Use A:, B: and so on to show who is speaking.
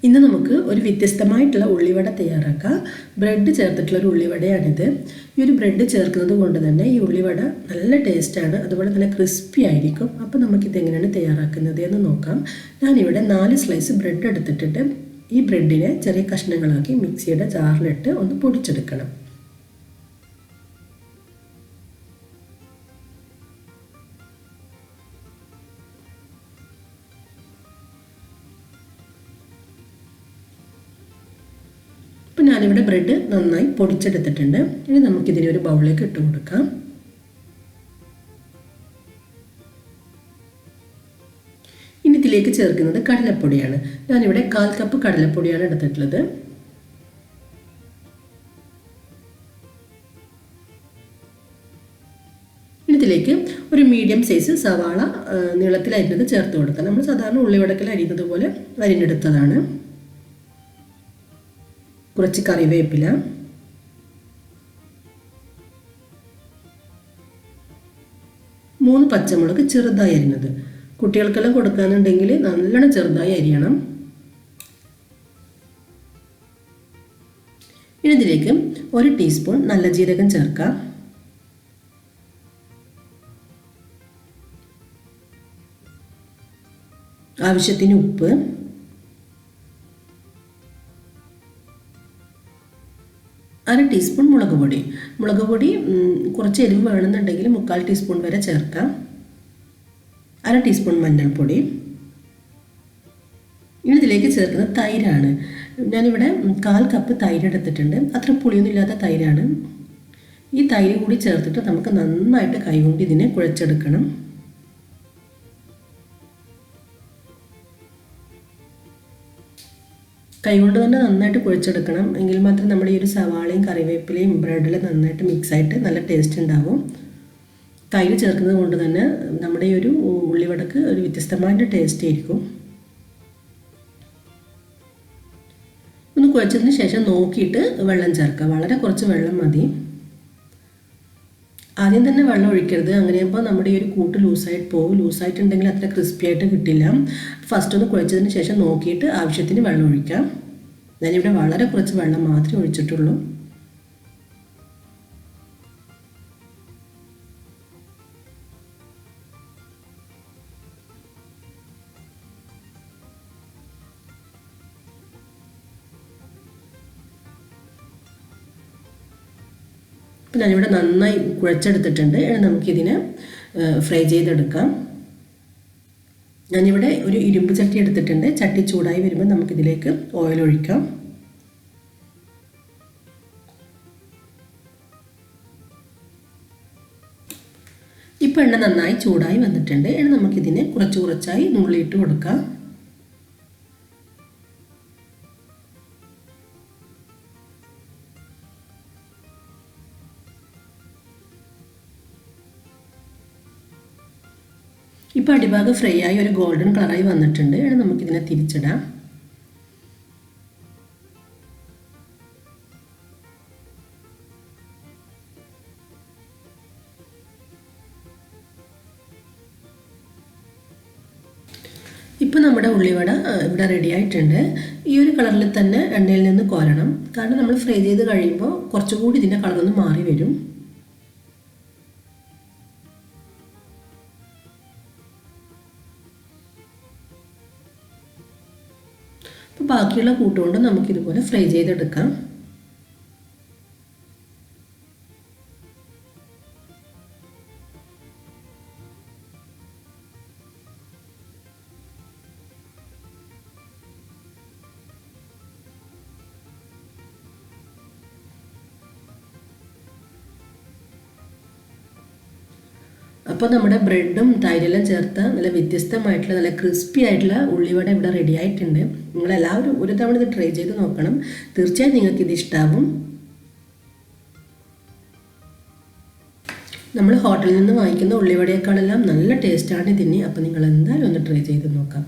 A: ഇന്ന് നമുക്ക് ഒരു വ്യത്യസ്തമായിട്ടുള്ള ഉള്ളിവട തയ്യാറാക്കാം. ബ്രെഡ് ചേർത്തിട്ടുള്ള ഒരു ഉള്ളിവടയാണിത്. ഈ ഒരു ബ്രെഡ് ചേർക്കുന്നത് കൊണ്ട് തന്നെ ഈ ഉള്ളിവട നല്ല ടേസ്റ്റാണ്, അതുപോലെ നല്ല ക്രിസ്പി ആയിരിക്കും. അപ്പോൾ നമുക്കിത് എങ്ങനെയാണ് തയ്യാറാക്കുന്നത് എന്ന് നോക്കാം. ഞാനിവിടെ 4 സ്ലൈസ് ബ്രെഡ് എടുത്തിട്ട് ഈ ബ്രെഡിനെ ചെറിയ കഷ്ണങ്ങളാക്കി മിക്സിയുടെ ജാറിലിട്ട് ഒന്ന് പൊടിച്ചെടുക്കണം. ഇപ്പോൾ ഞാനിവിടെ ബ്രെഡ് നന്നായി പൊടിച്ചെടുത്തിട്ടുണ്ട്. ഇനി നമുക്കിതിനെ ഒരു ബൗളിലേക്ക് ഇട്ട് കൊടുക്കാം. ഇനി ഇതിലേക്ക് ചേർക്കുന്നത് കടലപ്പൊടിയാണ്. ഞാനിവിടെ 1/4 കപ്പ് കടലപ്പൊടിയാണ് എടുത്തിട്ടുള്ളത്. ഇതിലേക്ക് ഒരു മീഡിയം സൈസ് സവാള നീളത്തിൽ അരിഞ്ഞത് ചേർത്ത് കൊടുക്കാം. നമ്മൾ സാധാരണ ഉള്ളിവടക്കൽ അരിയുന്നത് പോലെ അരിഞ്ഞെടുത്തതാണ്. കുറച്ച് കറിവേപ്പില, മൂന്ന് പച്ചമുളക് ചെറുതായി അരിഞ്ഞത്. കുട്ടികൾക്കെല്ലാം കൊടുക്കാനുണ്ടെങ്കിൽ നല്ലോണം ചെറുതായി അരിയണം. ഇനി ഇതിലേക്ക് 1 ടീസ്പൂൺ നല്ല ജീരകം ചേർക്കാം. ആവശ്യത്തിന് ഉപ്പ്, 1/2 ടീസ്പൂൺ മുളക് പൊടി. മുളക് പൊടി കുറച്ച് എരിവ് വേണമെന്നുണ്ടെങ്കിൽ 3/4 ടീസ്പൂൺ വരെ ചേർക്കാം. 1/2 ടീസ്പൂൺ മഞ്ഞൾപ്പൊടി. ഇനി ഇതിലേക്ക് ചേർക്കുന്നത് തൈരാണ്. ഞാനിവിടെ 1/4 കപ്പ് തൈര് എടുത്തിട്ടുണ്ട്. അത്ര പുളിയൊന്നും ഇല്ലാത്ത തൈരാണ്. ഈ തൈര് കൂടി ചേർത്തിട്ട് നമുക്ക് നന്നായിട്ട് കൈകൊണ്ട് ഇതിനെ കുഴച്ചെടുക്കണം. കൈകൊണ്ട് തന്നെ നന്നായിട്ട് കുഴച്ചെടുക്കണം. എങ്കിൽ മാത്രം നമ്മുടെ ഈ ഒരു സവാളയും കറിവേപ്പിലയും ബ്രെഡിൽ നന്നായിട്ട് മിക്സായിട്ട് നല്ല ടേസ്റ്റ് ഉണ്ടാവും. തൈര് ചേർക്കുന്നത് കൊണ്ട് തന്നെ നമ്മുടെ ഈ ഒരു ഉള്ളിവടക്ക് ഒരു വ്യത്യസ്തമായിട്ട് ടേസ്റ്റ് ആയിരിക്കും. ഒന്ന് കുഴച്ചതിന് ശേഷം നോക്കിയിട്ട് വെള്ളം ചേർക്കുക. വളരെ കുറച്ച് വെള്ളം മതി. ആദ്യം തന്നെ വെള്ളം ഒഴിക്കരുത്. അങ്ങനെയാകുമ്പോൾ നമ്മുടെ ഈ ഒരു കൂട്ട് ലൂസായിട്ട് പോകും. ലൂസായിട്ടുണ്ടെങ്കിൽ അത്ര ക്രിസ്പി ആയിട്ട് കിട്ടില്ല. ഫസ്റ്റ് ഒന്ന് കുഴച്ചതിന് ശേഷം നോക്കിയിട്ട് ആവശ്യത്തിന് വെള്ളം ഒഴിക്കാം. ഞാനിവിടെ വളരെ കുറച്ച് വെള്ളം മാത്രമേ ഒഴിച്ചിട്ടുള്ളൂ. അപ്പോൾ ഞാനിവിടെ നന്നായി കുഴച്ചെടുത്തിട്ടുണ്ട്. ഇനി നമുക്കിതിനെ ഫ്രൈ ചെയ്തെടുക്കാം. ഞാനിവിടെ ഒരു ഇരുമ്പ് ചട്ടി എടുത്തിട്ടുണ്ട്. ചട്ടി ചൂടായി വരുമ്പോൾ നമുക്കിതിലേക്ക് ഓയിൽ ഒഴിക്കാം. ഇപ്പോൾ എണ്ണ നന്നായി ചൂടായി വന്നിട്ടുണ്ട്. ഇനി നമുക്കിതിനെ കുറച്ചായി നുള്ളിയിട്ട് കൊടുക്കാം. ഇപ്പോൾ അടിഭാഗം ഫ്രൈ ആയി ഒരു ഗോൾഡൻ കളറായി വന്നിട്ടുണ്ട്. ഇനി നമുക്കിതിനെ തിരിച്ചിടാം. ഇപ്പോൾ നമ്മുടെ ഉള്ളിവട ഇവിടെ റെഡി ആയിട്ടുണ്ട്. ഈ ഒരു കളറിൽ തന്നെ എണ്ണയിൽ നിന്ന് കോരണം. കാരണം നമ്മൾ ഫ്രൈ ചെയ്ത് കഴിയുമ്പോൾ കുറച്ചുകൂടി ഇതിൻ്റെ കളറൊന്ന് മാറി വരും. അപ്പോൾ ബാക്കിയുള്ള കൂട്ടുകൊണ്ട് നമുക്കിതുപോലെ ഫ്രൈ ചെയ്തെടുക്കാം. അപ്പോൾ നമ്മുടെ ബ്രെഡും തൈരെല്ലാം ചേർത്ത് നല്ല വ്യത്യസ്തമായിട്ടുള്ള നല്ല ക്രിസ്പി ആയിട്ടുള്ള ഉള്ളിവട ഇവിടെ റെഡി ആയിട്ടുണ്ട്. നിങ്ങളെല്ലാവരും ഒരു തവണ ഇത് ട്രൈ ചെയ്ത് നോക്കണം. തീർച്ചയായും നിങ്ങൾക്കിത് ഇഷ്ടമാവും. നമ്മൾ ഹോട്ടലിൽ നിന്ന് വാങ്ങിക്കുന്ന ഉള്ളിവടയേക്കാളെല്ലാം നല്ല ടേസ്റ്റാണ് ഇതിന്. അപ്പോൾ നിങ്ങൾ എന്തായാലും ഒന്ന് ട്രൈ ചെയ്ത് നോക്കാം.